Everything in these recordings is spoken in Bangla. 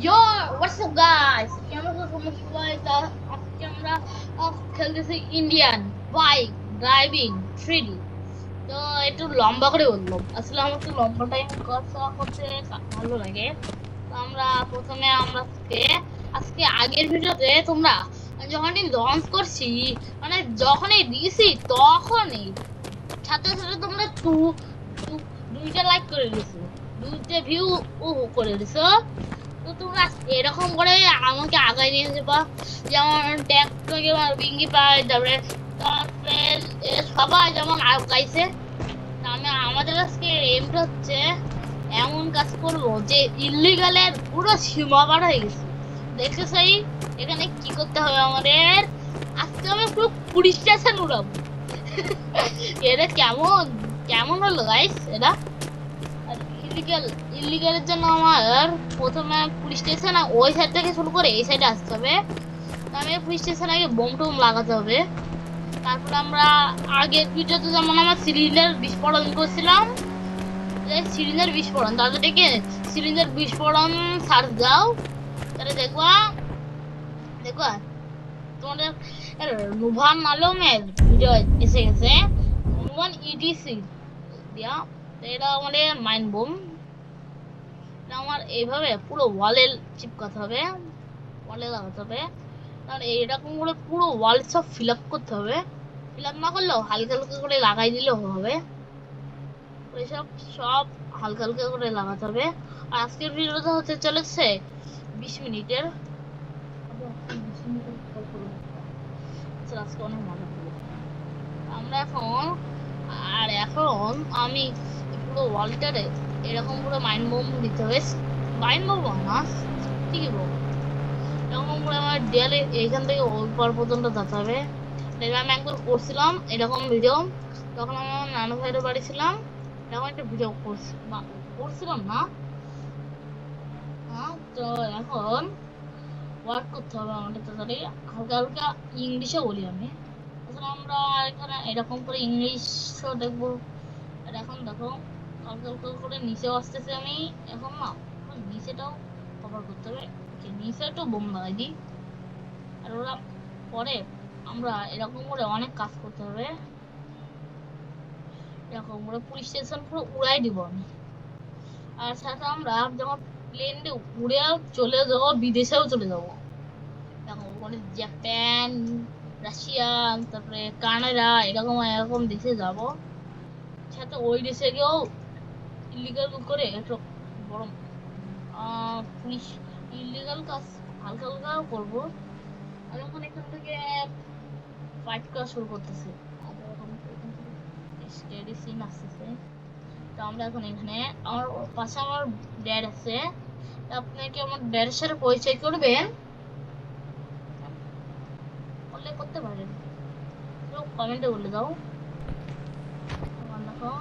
Yo, what's up guys? কেমন আছো তোমরা সবাই? আজকে আমরা খেলতেছি ইন্ডিয়ান বাইক ড্রাইভিং 3D। তো একটু লম্বা করে বললাম, আসলে আমার একটু লম্বা টাইম কথা করতে ভালো লাগে। তো আজকে আগের ভিডিওতে তোমরা যখনই লঞ্চ করছি, মানে যখনই দিছি তখনই সাথে সাথে তোমরা দুইটা লাইক করে দিছো, দুইটা ভিউ করে দিছো। তো তোমরা এরকম করে আমাকে আগায় নিয়ে যাবা, যেমন ট্যাগ থেকে বিঙ্গি পায়, তারপরে সবাই যেমন আগাইছে। আমাদের আজকে এমটা হচ্ছে এমন কাজ করবো যে ইলিগালের পুরো সীমা পার হয়ে গেছে। দেখছো সেই এখানে কি করতে হবে আমাদের? আজকে আমি পুরো পুলিশ স্টেশন উড়াবো। এটা কেমন কেমন হলো গাইস? এটা ইলিগালের জন্য আমার প্রথমে পুলিশ স্টেশন ওই সাইড থেকে শুরু করে এই সাইডে আসতে হবে। আমি পুলিশ স্টেশন আগে বোম টোম লাগাতে হবে। তারপর আমরা আগের ভিডিওতে যেমন আমরা সিলিন্ডার বিস্ফোরণ করছিলাম, সিলিন্ডার বিস্ফোরণ, তাদেরকে সিলিন্ডার বিস্ফোরণ সার্চ দাও, তাহলে দেখবা দেখবা তোমাদের নুভান আলমের ভিডিও এসে গেছে। নুভান ইডিসি দিয়া এটা আমাদের মাইন্ড বোম। আমার এইভাবে পুরো ওয়ালে চিপকাতে হবে, ওয়ালে লাগাতে হবে। তাহলে এরকম করে পুরো ওয়াল সব ফিল আপ করতে হবে। ফিল আপ না করলেও হালকা হালকা করে লাগাই দিলেও হবে। ওইসব সব হালকা হালকা করে লাগাতে হবে। আর আজকের ভিডিওটা হতে চলেছে 20 মিনিটের। আজকে অনেক মজা করবো আমরা এখন। এখন আমি পুরো ওয়ালটারে এরকম পুরো মাইন্ড বোম দিতে হবে। মাইন্ড বোম না, ঠিকই বলবো, এরকম করে আমার দেয়ালে এইখান থেকে ওই পার পর্যন্ত যেতে হবে। আমি একবার করছিলাম এরকম ভিডিও, তখন আমার নানু ভাইয়ের বাড়ি ছিলাম। এরকম একটা ভিডিও করছিলাম না। তো এখন ওয়ার্ক করতে হবে আমাদের তাড়াতাড়ি। হালকা হালকা ইংলিশে বলি আমি। আসলে আমরা এখানে এরকম করে ইংলিশও দেখবো। আর এখন দেখো হালকা হালকা করে নিচেও আসতেছে আমি। এখন না নিচেটাও কভার করতে হবে। নিচে একটু বোম লাগাই দিই। আর ওরা পরে আমরা এরকম করে অনেক কাজ করতে হবে। এরকম করে পুলিশ স্টেশন পুরো উড়াই দিব আমি। আর সাথে আমরা যখন প্লেন দিয়ে উড়ে চলে যাবো, বিদেশেও চলে যাবো। এরকম করে জাপান, রাশিয়া, তারপরে কানাডা, এরকম এরকম দেশে যাব। সাথে ওই দেশে গিয়েও ইলিগাল করে একটু বড় পুলিশ ইলিগাল কাজ হালকা হালকা করবো। আর এখন এখান থেকে ফাইট করা শুরু করতেছে। স্টেডি সিন আসতেছে। তো আমরা এখন এখানে আমার পাশে আমার ড্যাড আছে। আপনি কি আমার ড্যাডের সাথে পরিচয় করবেন? বললে করতে পারেন, কমেন্টে বলে দাও। দেখো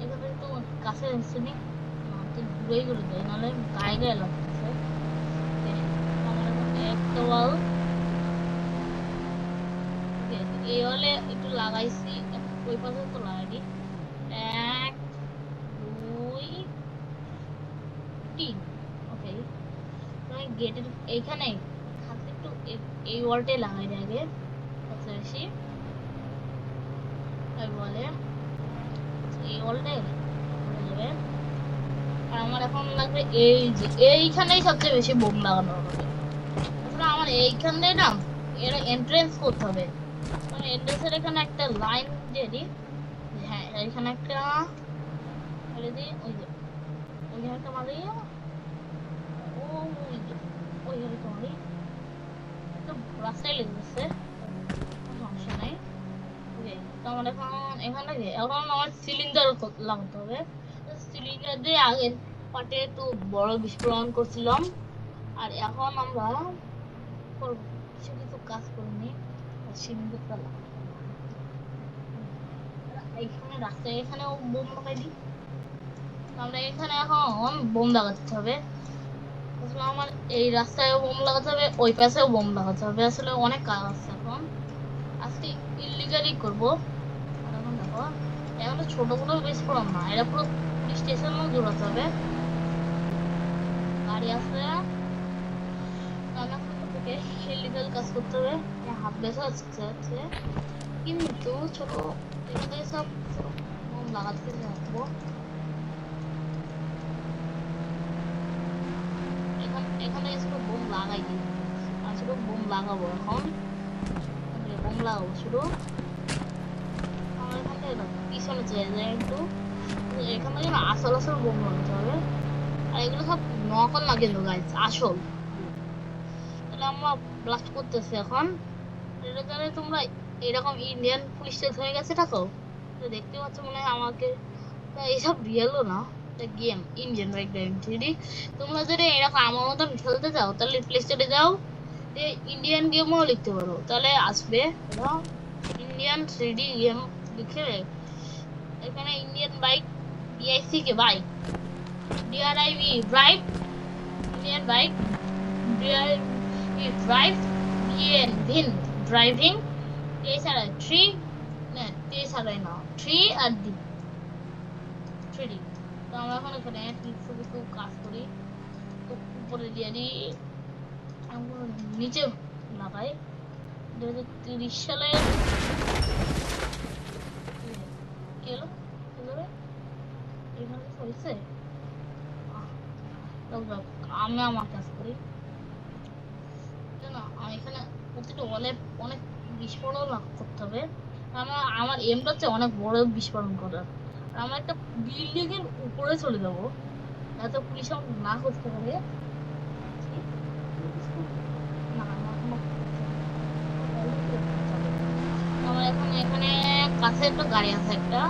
এখানে একটু কাছে এসছে নি, দূরেই করে দেয়, নাহলে গায়ে গায়ে লাগতেছে। আমার এখন একটা ওয়াল এই ওয়ালে একটু লাগাইছি, ওই পাশে তো লাগাইনি। 1 2 3, ওকে। আমি গেটের এইখানে হাতে একটু এই ওয়ালটাই লাগাই দিই আগে সবচেয়ে বেশি। তাই বলে এই ওয়ালটাই হয়ে যাবে। আর আমার এখন লাগবে এই যে এইখানেই সবচেয়ে বেশি বোম লাগানো হবে। তারপরে আমার এইখান দিয়ে না এর এন্ট্রেন্স করতে হবে। মানে এন্ট্রেন্সের এখানে একটা লাইন দিয়ে দিই। হ্যাঁ এখানে একটা মেরে দিই, ওই যে ওইখানে একটা মারি, ওই যে ওইখানে একটা মারি। একটু রাস্তায় লেগেছে, সমস্যা নাই। তো আমার এখন এখানে এখন আমার সিলিন্ডার লাগাতে হবে। সিলিন্ডার দিয়ে আগের পার্টে একটু বড় বিস্ফোরণ করছিলাম। আর এখন আমরা কিছু কিছু কাজ করে নিই। সিলিন্ডারটা এখানে রাস্তায় এখানেও বোম লাগাই দিই। আমরা এখানে এখন বোম লাগাতে হবে। আসলে আমার এই রাস্তায়ও বোম লাগাতে হবে, ওই পাশেও বোম লাগাতে হবে। আসলে অনেক কাজ আছে এখন। আজকে ইলিগালি করবো। আর এখন দেখো এগুলো ছোট কোনো বিস্ফোরণ না, এটা পুরো পুলিশ স্টেশনও জোড়াতে হবে। আর গাড়ি আছে, থেকে ইলিগাল কাজ করতে হবে, হাত বেসা আছে, কিন্তু ছোট এখান থেকে সব লাগাতে রাখবো। এখানে শুধু বোম লাগাই দিই, আর শুধু বোম লাগাবো এখন, বোম লাগাবো শুধু। আমার এখান থেকে পিছনে চলে যায় একটু, এখান থেকে না আসল আসল বোম লাগাতে হবে। আর এগুলো সব নকল না কিন্তু গাইস, আসল। তাহলে আমরা ব্লাস্ট করতেছি এখন। এটা তাহলে তোমরা এরকম ইন্ডিয়ান পুলিশ টেস্ট হয়ে গেছে থাকো তো দেখতে পাচ্ছ মনে হয় আমাকে, এইসব রিয়েলও না, game Indian bike driving three D. তোমরা যদি এরকম আমার মতন খেলতে চাও তাহলে প্লে স্টোরে যাও, ইন্ডিয়ান গেমও লিখতে পারো, তাহলে আসবে ইন্ডিয়ান থ্রিডি গেম লিখে। এখানে ইন্ডিয়ান বাইক, ডিআইসি কে bike, DRIV drive, Indian bike, DRIV drive, VN ভিন ড্রাইভিং, এছাড়া থ্রি না এছাড়াই না থ্রি আর ডি থ্রি। তো আমরা এখন এখানে কিছু কিছু কাজ করি, তো উপরে দিয়ে দিই, নিচে লাগাই। 2030 সালে এলো এখানে হয়েছে, আমি আমার কাজ করি না, এখানে প্রতিটা অনেক অনেক বিস্ফোরণ করতে হবে। আমার এমটা হচ্ছে অনেক বড় বিস্ফোরণ করার। আমরা একটা বিল্ডিং এর উপরে চলে যাব, যাতে পুলিশ না করতে পারে। আমার এখন এখানে কাছে একটা গাড়ি আছে একটা,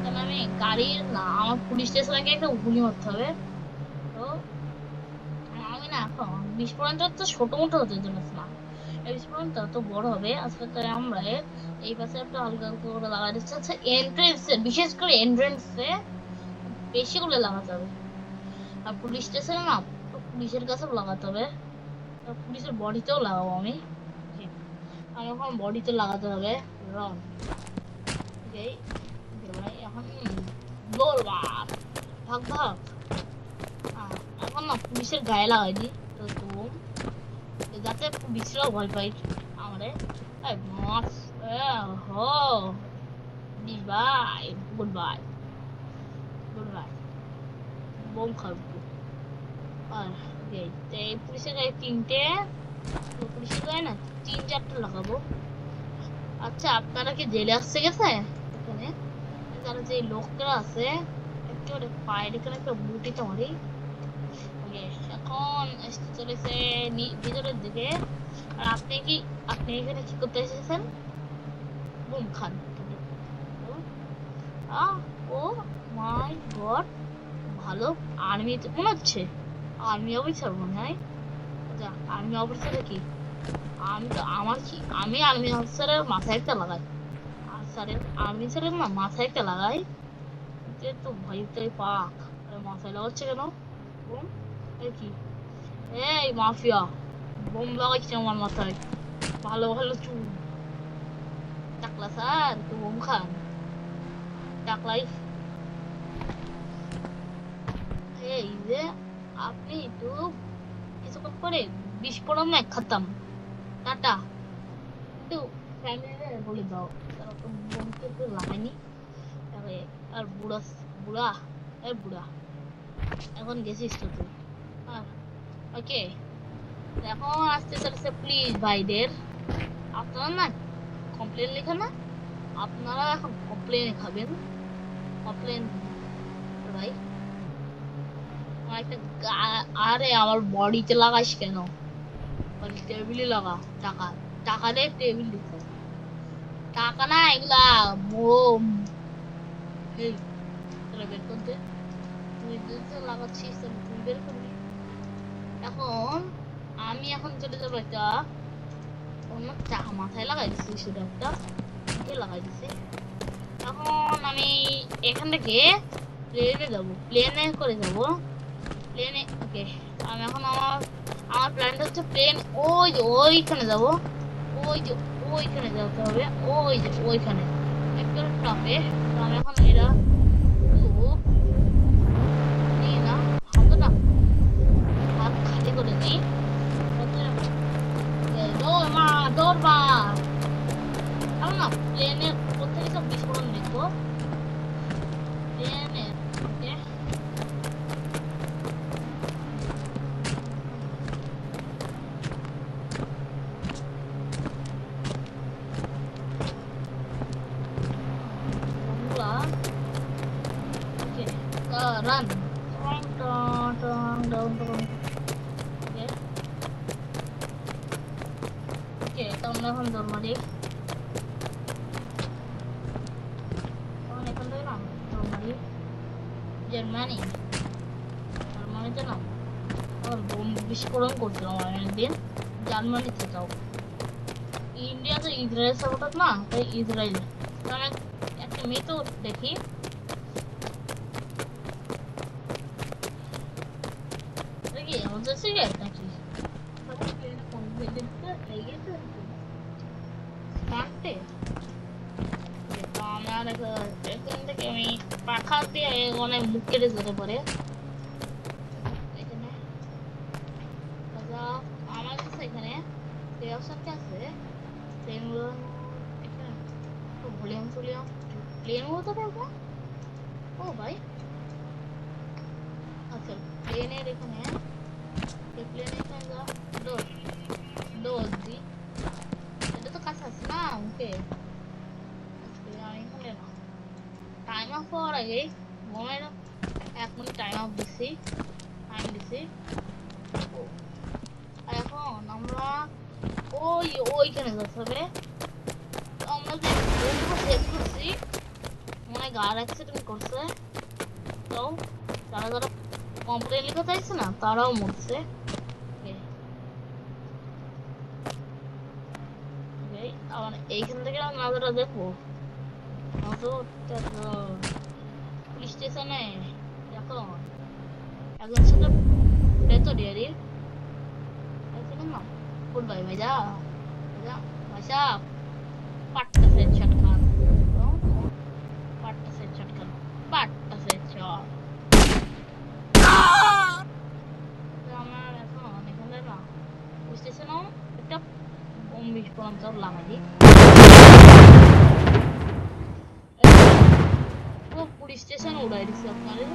তাহলে আমি গাড়ির না আমার পুলিশ স্টেশনে একটা গুলি মারতে হবে। তো আমি না এখন বিস্ফোরণটা তো ছোট মোটো হতে চলেছে না, এই বিস্ফোরণটা তো বড় হবে আসলে। তাই আমরা এই পাশে একটা হালকা হালকা করে লাগাই দিচ্ছি। আচ্ছা এন্ট্রেন্সে, বিশেষ করে এন্ট্রেন্সে বেশি করে লাগাতে হবে। আর পুলিশ স্টেশনে না পুলিশের কাছেও লাগাতে হবে, পুলিশের বডিতেও লাগাবো আমি। আমার এখন বডিতে লাগাতে হবে রং। এখন গোলবার ভাগ ভাগ। এখন না পুলিশের গায়ে লাগাই দিই যাতে পুলিশরাও ভয় পাই আমারে। Bye good bye good bye bomb খাবো। আর এই পুলিশের গায়ে তিনটে, পুলিশের গায়ে না 3-4টা লাগাবো। আচ্ছা আপনারা কি জেলে আসছে গেছে? এখানে যারা যে লোকরা আছে একেবারে পায়ের এখানে একটা বুটিতে মারি। এখন আসতে চলেছে ভিতরের দিকে। আর আপনি এখানে কি করতে এসেছেন? বুম খান। ও মাই গড, ভালো আর্মি মনে হচ্ছে, আর্মি অফিসার মনে হয়। আর্মি অফিসারে কি আমি তো আমি আর্মি অফিসারের মাথায় একটা লাগাই, আর স্যারের আর্মি স্যারের না মাথায় একটা লাগাই, তো ভয়টাই পাক। মাথায় লাগাচ্ছে কেন বোম? কি এই মাফিয়া বোম লাগাইছে আমার মাথায়, ভালো ভালো চুল। টাকলা স্যার তো বোম খান, টাকলাই। এই যে আপনি তো কিছুক্ষণ পরে বিস্ফোরণ এক খাতাম, টাটা। একটু ফ্যামিলিতে বলে দাও তারা তো বোমকে একটু লাগায়নি। আর বুড়া বুড়া বুড়া এখন গেছিস তো তুই। ওকে এখন আসতে চলেছে প্লিজ ভাইদের, আপনারা না কমপ্লেন লেখা না, আপনারা এখন কমপ্লেন খাবেন, কমপ্লেন ভাই। আমার একটা আরে আমার বডিতে লাগাইস কেন? টেবিলে লাগা, টাকা টাকা দে, টেবিল দিতে টাকা না এগুলা বোম। এই বের করতে, তুই লাগাচ্ছিস তুই বের করবি। এখন আমি এখন চলে যাবো একটা অন্য মাথায় লাগাই দিচ্ছি, শুধু একটা লাগাই দিচ্ছি। এখন আমি এখান থেকে প্লেনে যাবো, প্লেনে করে যাবো, প্লেনে। ওকে আমি এখন আমার প্ল্যানটা হচ্ছে প্লেন ওই যে ওইখানে যাবো, ওই যে ওইখানে যেতে হবে, ওই যে ওইখানে একটা টপে। তো আমি এখন এরা হাত রান টং টং টং টং টং। ওকে ওকে, তো আমরা এখন দৌড় মারি। এখন এখান থেকে না দৌড় মারি। জার্মানি, জার্মানিতে না আমার বোম বিস্ফোরণ করছিলাম অনেকদিন, জার্মানিতে যাও। ইন্ডিয়া তো ইসরায়েল সাপোর্টার না, তাই ইসরায়েল। তো আমি একটা মেয়ে তো দেখি, দেখি আমাদের সিগারেট নাকি মারতে। তো আমার এখান থেকে আমি পাখা দিয়ে অনেক মুখ কেটে যেতে পারে এখানে। আমার কাছে এখানে সেই অপশনটা আছে, সেগুলো এখানে ভলিউম টলিউম প্লেন হতে পারবো। ও ভাই আচ্ছা, প্লেনের এখানে প্লেনের এখানে যা ডোর ডোর দি, এটা তো কাছে আছে না। ওকে আমি এখানে না টাইম অফ হওয়ার আগে ঘুমের 1 মিনিট টাইম অফ দিছি, টাইম দিছি। ও, আর এখন আমরা ওইখানে যেতে হবে। তো আমরা যে বন্ধুকে সেভ করছি, মনে হয় গাড়ি অ্যাক্সিডেন্ট করছে। তো যারা যারা কমপ্লেন লিখে চাইছে না তারাও মরছে। আবার এইখান থেকে নাজারা দেখবো পুলিশ স্টেশনে এখন একজন সাথে বেতো ডিয়ারি না গুড বাই ভাইজা ভাইজা ভাইসা পাট্টা সেট শট খান, পাট্টা সেট শট খান, পাট্টা সেট শট। আমার এখন এখানে না পুলিশ স্টেশনেও একটা বোম বিস্ফোরণ লাগাই দিই। পুলিশ স্টেশন উড়াই দিচ্ছে আপনাদের।